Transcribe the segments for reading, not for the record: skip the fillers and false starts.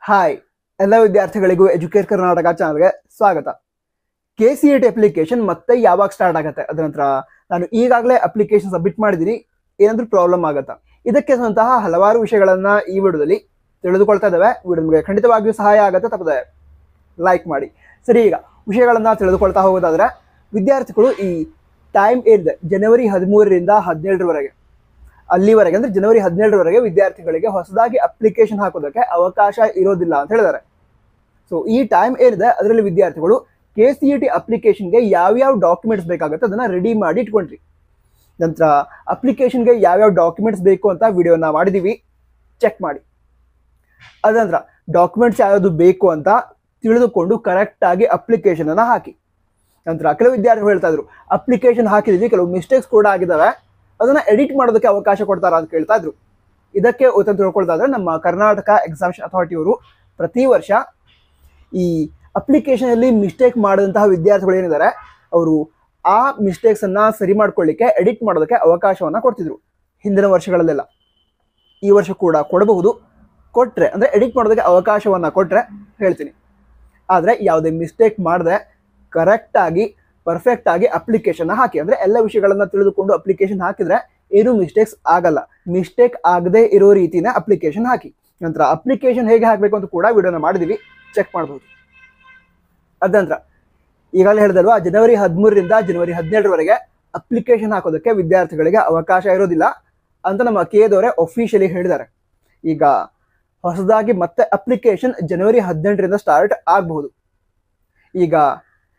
Hi ಎಲ್ಲ ವಿದ್ಯಾರ್ಥಿಗಳಿಗೂ educate Karnataka ಚಾನಲ್ಗೆ ಸ್ವಾಗತ. KCET ಅಪ್ಲಿಕೇಶನ್ ಮತ್ತೆ ಯಾವಾಗ ಸ್ಟಾರ್ಟ್ ಆಗುತ್ತೆ? ಅದ ನಂತರ ನಾನು ಈಗಾಗಲೇ ಅಪ್ಲಿಕೇಶನ್ ಸಬ್ಮಿಟ್ ಮಾಡಿದ್ದೀನಿ, ಏನಾದರೂ ಪ್ರಾಬ್ಲಮ್ ಆಗುತ್ತಾ? ಇದಕ್ಕೆ ಸಂಬಂಧಂತಹ ಹಲವಾರು ವಿಷಯಗಳನ್ನ ಈ ವಿಡಿಯೋದಲ್ಲಿ ತಿಳಿದುಕೊಳ್ತಾ ಇದ್ದಾವೆ. ವಿಡಿಯೋ ನಿಮಗೆ ಖಂಡಿತವಾಗಿಯೂ ಸಹಾಯ ಆಗುತ್ತೆ, ತಪ್ಪದೆ ಲೈಕ್ ಮಾಡಿ. ಸರಿ, ಈಗ ವಿಷಯಗಳನ್ನ ತಿಳಿದುಕೊಳ್ತಾ ಹೋಗೋದಾದ್ರೆ, ವಿದ್ಯಾರ್ಥಿಗಳು ಈ ಟೈಮ್ ಏನಿದೆ ಜನವರಿ 13ರಿಂದ 17ರವರೆಗೆ, ಅಲ್ಲಿವರೆಗೆ ಅಂದ್ರೆ ಜನವರಿ 17ರವರೆಗೆ ವಿದ್ಯಾರ್ಥಿಗಳಿಗೆ ಹೊಸದಾಗಿ ಅಪ್ಲಿಕೇಶನ್ ಹಾಕೋದಕ್ಕೆ ಅವಕಾಶ ಇರೋದಿಲ್ಲ ಅಂತ ಹೇಳಿದ್ದಾರೆ. ಸೊ ಈ ಟೈಮ್ ಏನಿದೆ ಅದರಲ್ಲಿ ವಿದ್ಯಾರ್ಥಿಗಳು KCET ಅಪ್ಲಿಕೇಶನ್ಗೆ ಯಾವ್ಯಾವ ಡಾಕ್ಯುಮೆಂಟ್ಸ್ ಬೇಕಾಗುತ್ತೆ ಅದನ್ನ ರೆಡಿ ಮಾಡಿ ಇಟ್ಕೊಂಡ್ರಿ. ನಂತರ ಅಪ್ಲಿಕೇಶನ್ಗೆ ಯಾವ್ಯಾವ ಡಾಕ್ಯುಮೆಂಟ್ಸ್ ಬೇಕು ಅಂತ ವಿಡಿಯೋನ ಮಾಡಿದೀವಿ, ಚೆಕ್ ಮಾಡಿ. ಅದ ನಂತರ ಡಾಕ್ಯುಮೆಂಟ್ಸ್ ಯಾವ್ಯಾವುದು ಬೇಕು ಅಂತ ತಿಳಿದುಕೊಂಡು ಕರೆಕ್ಟ್ ಆಗಿ ಅಪ್ಲಿಕೇಶನ್ ಅನ್ನ ಹಾಕಿ. ನಂತರ ಕೆಲವು ವಿದ್ಯಾರ್ಥಿಗಳು ಹೇಳ್ತಾ ಇದ್ರು, ಅಪ್ಲಿಕೇಶನ್ ಹಾಕಿದೀವಿ, ಕೆಲವು ಮಿಸ್ಟೇಕ್ಸ್ ಕೂಡ ಆಗಿದ್ದಾವೆ, ಅದನ್ನ ಎಡಿಟ್ ಮಾಡೋದಕ್ಕೆ ಅವಕಾಶ ಕೊಡ್ತಾರಾ ಅಂತ ಕೇಳ್ತಾ ಇದ್ರು. ಇದಕ್ಕೆ ಉತ್ತರ ತಿಳ್ಕೊಳ್ತಾ ಇದ್ರೆ, ನಮ್ಮ ಕರ್ನಾಟಕ ಎಕ್ಸಾಮಿನೇಷನ್ ಅಥಾರಿಟಿ ಅವರು ಪ್ರತಿ ವರ್ಷ ಈ ಅಪ್ಲಿಕೇಶನ್ ಅಲ್ಲಿ ಮಿಸ್ಟೇಕ್ ಮಾಡಿದಂತಹ ವಿದ್ಯಾರ್ಥಿಗಳು ಏನಿದ್ದಾರೆ ಅವರು ಆ ಮಿಸ್ಟೇಕ್ಸ್ ಅನ್ನ ಸರಿ ಮಾಡ್ಕೊಳ್ಳಿಕ್ಕೆ ಎಡಿಟ್ ಮಾಡೋದಕ್ಕೆ ಅವಕಾಶವನ್ನ ಕೊಡ್ತಿದ್ರು ಹಿಂದಿನ ವರ್ಷಗಳಲ್ಲೆಲ್ಲ. ಈ ವರ್ಷ ಕೂಡ ಕೊಡಬಹುದು, ಕೊಟ್ರೆ ಅಂದ್ರೆ ಎಡಿಟ್ ಮಾಡೋದಕ್ಕೆ ಅವಕಾಶವನ್ನ ಕೊಟ್ರೆ ಹೇಳ್ತೀನಿ. ಆದ್ರೆ ಯಾವುದೇ ಮಿಸ್ಟೇಕ್ ಮಾಡದೆ ಕರೆಕ್ಟ್ ಆಗಿ ಪರ್ಫೆಕ್ಟ್ ಆಗಿ ಅಪ್ಲಿಕೇಶನ್ ಹಾಕಿ. ಅಂದ್ರೆ ಎಲ್ಲ ವಿಷಯಗಳನ್ನ ತಿಳಿದುಕೊಂಡು ಅಪ್ಲಿಕೇಶನ್ ಹಾಕಿದ್ರೆ ಏನು ಮಿಸ್ಟೇಕ್ಸ್ ಆಗಲ್ಲ. ಮಿಸ್ಟೇಕ್ ಆಗದೆ ಇರೋ ರೀತಿನ ಅಪ್ಲಿಕೇಶನ್ ಹಾಕಿ. ನಂತರ ಅಪ್ಲಿಕೇಶನ್ ಹೇಗೆ ಹಾಕಬೇಕು ಅಂತ ಕೂಡ ವಿಡಿಯೋನ ಮಾಡಿದೀವಿ, ಚೆಕ್ ಮಾಡಬಹುದು. ಅದ ನಂತರ ಈಗಾಗಲೇ ಹೇಳಿದಲ್ವಾ, ಜನವರಿ 13ರಿಂದ ಜನವರಿ 17ರವರೆಗೆ ಅಪ್ಲಿಕೇಶನ್ ಹಾಕೋದಕ್ಕೆ ವಿದ್ಯಾರ್ಥಿಗಳಿಗೆ ಅವಕಾಶ ಇರೋದಿಲ್ಲ ಅಂತ ನಮ್ಮ KEದವರೇ ಅಫಿಷಿಯಲಿ ಹೇಳಿದ್ದಾರೆ. ಈಗ ಹೊಸದಾಗಿ ಮತ್ತೆ ಅಪ್ಲಿಕೇಶನ್ ಜನವರಿ 18ರಿಂದ ಸ್ಟಾರ್ಟ್ ಆಗಬಹುದು. ಈಗ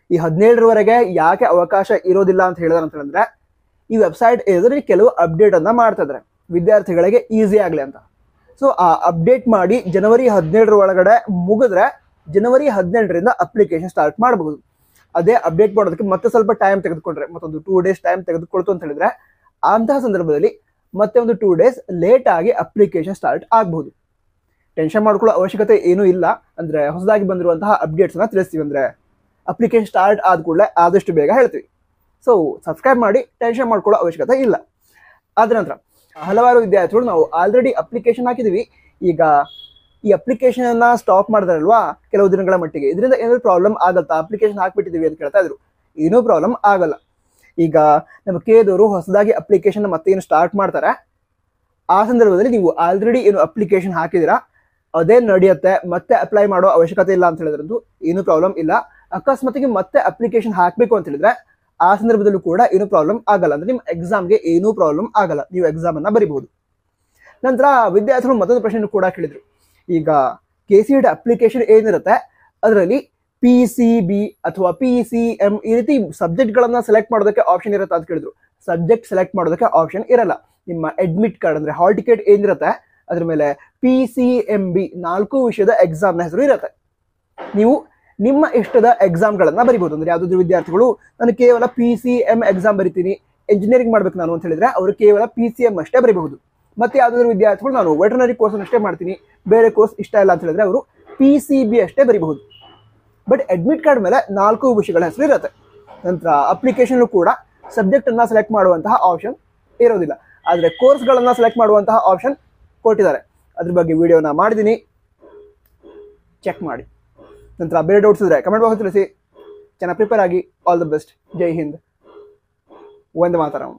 ಈ 17ರವರೆಗೆ ಯಾಕೆ ಅವಕಾಶ ಇರೋದಿಲ್ಲ ಅಂತ ಹೇಳಿದಾರೆ ಅಂತ ಹೇಳಿದ್ರೆ, ಈ ವೆಬ್ಸೈಟ್ ಎದುರು ಕೆಲವು ಅಪ್ಡೇಟ್ ಅನ್ನ ಮಾಡ್ತಾ ಇದ್ದಾರೆ ವಿದ್ಯಾರ್ಥಿಗಳಿಗೆ ಈಸಿ ಆಗಲಿ ಅಂತ. ಸೊ ಆ ಅಪ್ಡೇಟ್ ಮಾಡಿ ಜನವರಿ 17ರ ಒಳಗಡೆ ಮುಗಿದ್ರೆ ಜನವರಿ 18ರಿಂದ ಅಪ್ಲಿಕೇಶನ್ ಸ್ಟಾರ್ಟ್ ಮಾಡಬಹುದು. ಅದೇ ಅಪ್ಡೇಟ್ ಮಾಡೋದಕ್ಕೆ ಮತ್ತೆ ಸ್ವಲ್ಪ ಟೈಮ್ ತೆಗೆದುಕೊಂಡ್ರೆ, ಮತ್ತೊಂದು 2 ಡೇಸ್ ಟೈಮ್ ತೆಗೆದುಕೊಳ್ತು ಅಂತ ಹೇಳಿದ್ರೆ, ಅಂತಹ ಸಂದರ್ಭದಲ್ಲಿ ಮತ್ತೆ ಒಂದು 2 ಡೇಸ್ ಲೇಟ್ ಆಗಿ ಅಪ್ಲಿಕೇಶನ್ ಸ್ಟಾರ್ಟ್ ಆಗಬಹುದು. ಟೆನ್ಷನ್ ಮಾಡ್ಕೊಳ್ಳೋ ಅವಶ್ಯಕತೆ ಏನೂ ಇಲ್ಲ. ಅಂದ್ರೆ ಹೊಸದಾಗಿ ಬಂದಿರುವಂತಹ ಅಪ್ಡೇಟ್ಸ್ ಅನ್ನ ತಿಳಿಸ್ತೀವಿ. ಅಂದ್ರೆ ಅಪ್ಲಿಕೇಶನ್ ಸ್ಟಾರ್ಟ್ ಆದ ಕೂಡಲೇ ಆದಷ್ಟು ಬೇಗ ಹೇಳ್ತೀವಿ. ಸೊ ಸಬ್ಸ್ಕ್ರೈಬ್ ಮಾಡಿ, ಟೆನ್ಷನ್ ಮಾಡ್ಕೊಳ್ಳೋ ಅವಶ್ಯಕತೆ ಇಲ್ಲ. ಆದ ನಂತರ ಹಲವಾರು ವಿದ್ಯಾರ್ಥಿಗಳು ನಾವು ಆಲ್ರೆಡಿ ಅಪ್ಲಿಕೇಶನ್ ಹಾಕಿದೀವಿ, ಈಗ ಈ ಅಪ್ಲಿಕೇಶನ್ ಅನ್ನ ಸ್ಟಾಪ್ ಮಾಡಿದ್ರಲ್ವಾ ಕೆಲವು ದಿನಗಳ ಮಟ್ಟಿಗೆ, ಇದರಿಂದ ಏನಾದ್ರು ಪ್ರಾಬ್ಲಮ್ ಆಗತ್ತಾ? ಅಪ್ಲಿಕೇಶನ್ ಹಾಕ್ಬಿಟ್ಟಿದೀವಿ ಅಂತ ಕೇಳ್ತಾ ಇದ್ರು. ಏನೂ ಪ್ರಾಬ್ಲಮ್ ಆಗಲ್ಲ. ಈಗ ನಮ್ಮ KEದವರು ಹೊಸದಾಗಿ ಅಪ್ಲಿಕೇಶನ್ ಮತ್ತೆ ಏನು ಸ್ಟಾರ್ಟ್ ಮಾಡ್ತಾರೆ, ಆ ಸಂದರ್ಭದಲ್ಲಿ ನೀವು ಆಲ್ರೆಡಿ ಏನು ಅಪ್ಲಿಕೇಶನ್ ಹಾಕಿದಿರಾ ಅದೇ ನಡೆಯುತ್ತೆ, ಮತ್ತೆ ಅಪ್ಲೈ ಮಾಡೋ ಅವಶ್ಯಕತೆ ಇಲ್ಲ ಅಂತ ಹೇಳಿದ್ರಂತೂ ಏನೂ ಪ್ರಾಬ್ಲಮ್ ಇಲ್ಲ. ಅಕಸ್ಮಾತ್ಗೆ ಮತ್ತೆ ಅಪ್ಲಿಕೇಶನ್ ಹಾಕಬೇಕು ಅಂತ ಹೇಳಿದ್ರೆ ಆ ಸಂದರ್ಭದಲ್ಲೂ ಕೂಡ ಏನೂ ಪ್ರಾಬ್ಲಮ್ ಆಗಲ್ಲ. ಅಂದ್ರೆ ನಿಮ್ಮ ಎಕ್ಸಾಮ್ಗೆ ಏನೂ ಪ್ರಾಬ್ಲಮ್ ಆಗಲ್ಲ, ನೀವು ಎಕ್ಸಾಮ್ ಅನ್ನ ಬರೀಬಹುದು. ನಂತರ ವಿದ್ಯಾರ್ಥಿಗಳು ಮತ್ತೊಂದು ಪ್ರಶ್ನೆ ಕೂಡ ಕೇಳಿದ್ರು. ಈಗ KCET ಅಪ್ಲಿಕೇಶನ್ ಏನಿರುತ್ತೆ ಅದರಲ್ಲಿ PCB ಅಥವಾ PCM ಈ ರೀತಿ ಸಬ್ಜೆಕ್ಟ್ಗಳನ್ನ ಸೆಲೆಕ್ಟ್ ಮಾಡೋದಕ್ಕೆ ಆಪ್ಷನ್ ಇರುತ್ತೆ ಅಂತ ಕೇಳಿದ್ರು. ಸಬ್ಜೆಕ್ಟ್ ಸೆಲೆಕ್ಟ್ ಮಾಡೋದಕ್ಕೆ ಆಪ್ಷನ್ ಇರಲ್ಲ. ನಿಮ್ಮ ಅಡ್ಮಿಟ್ ಕಾರ್ಡ್ ಅಂದ್ರೆ ಹಾಲ್ ಟಿಕೆಟ್ ಏನಿರುತ್ತೆ ಅದ್ರ ಮೇಲೆ PCMB 4 ವಿಷಯದ ಎಕ್ಸಾಮ್ನ ಹೆಸರು ಇರುತ್ತೆ. ನೀವು ನಿಮ್ಮ ಇಷ್ಟದ ಎಕ್ಸಾಮ್ಗಳನ್ನ ಬರಿಬಹುದು. ಅಂದ್ರೆ ಯಾವ್ದಾದ್ರು ವಿದ್ಯಾರ್ಥಿಗಳು ನಾನು ಕೇವಲ PCM ಎಕ್ಸಾಮ್ ಬರಿತೀನಿ, ಎಂಜಿನಿಯರಿಂಗ್ ಮಾಡ್ಬೇಕು ನಾನು ಅಂತ ಹೇಳಿದ್ರೆ ಅವರು ಕೇವಲ PCM ಅಷ್ಟೇ ಬರೀಬಹುದು. ಮತ್ತೆ ಯಾವ್ದಾದ್ರು ವಿದ್ಯಾರ್ಥಿಗಳು ನಾನು ವೆಟರ್ನರಿ ಕೋರ್ಸ್ ಅಷ್ಟೇ ಮಾಡ್ತೀನಿ, ಬೇರೆ ಕೋರ್ಸ್ ಇಷ್ಟ ಇಲ್ಲ ಅಂತ ಹೇಳಿದ್ರೆ ಅವರು PCB ಅಷ್ಟೇ ಬರೀಬಹುದು. ಬಟ್ ಅಡ್ಮಿಟ್ ಕಾರ್ಡ್ ಮೇಲೆ 4 ವಿಷಯಗಳ ಹೆಸರು ಇರುತ್ತೆ. ನಂತರ ಅಪ್ಲಿಕೇಶನ್ ಕೂಡ ಸಬ್ಜೆಕ್ಟ್ ಅನ್ನ ಸೆಲೆಕ್ಟ್ ಮಾಡುವಂತಹ ಆಪ್ಷನ್ ಇರೋದಿಲ್ಲ, ಆದ್ರೆ ಕೋರ್ಸ್ಗಳನ್ನ ಸೆಲೆಕ್ಟ್ ಮಾಡುವಂತಹ ಆಪ್ಷನ್ ಕೊಟ್ಟಿದ್ದಾರೆ. ಅದ್ರ ಬಗ್ಗೆ ವಿಡಿಯೋನ ಮಾಡಿದ್ದೀನಿ, ಚೆಕ್ ಮಾಡಿ. ನಂತರ ಬೇರೆ ಡೌಟ್ಸ್ ಇದ್ರೆ ಕಮೆಂಟ್ ಬಾಕ್ಸ್ ತಿಳಿಸಿ. ಚೆನ್ನಾಗಿ ಪ್ರಿಪೇರ್ ಆಗಿ. All the best. ಜೈ ಹಿಂದ್, ವಂದೇ ಮಾತರಂ.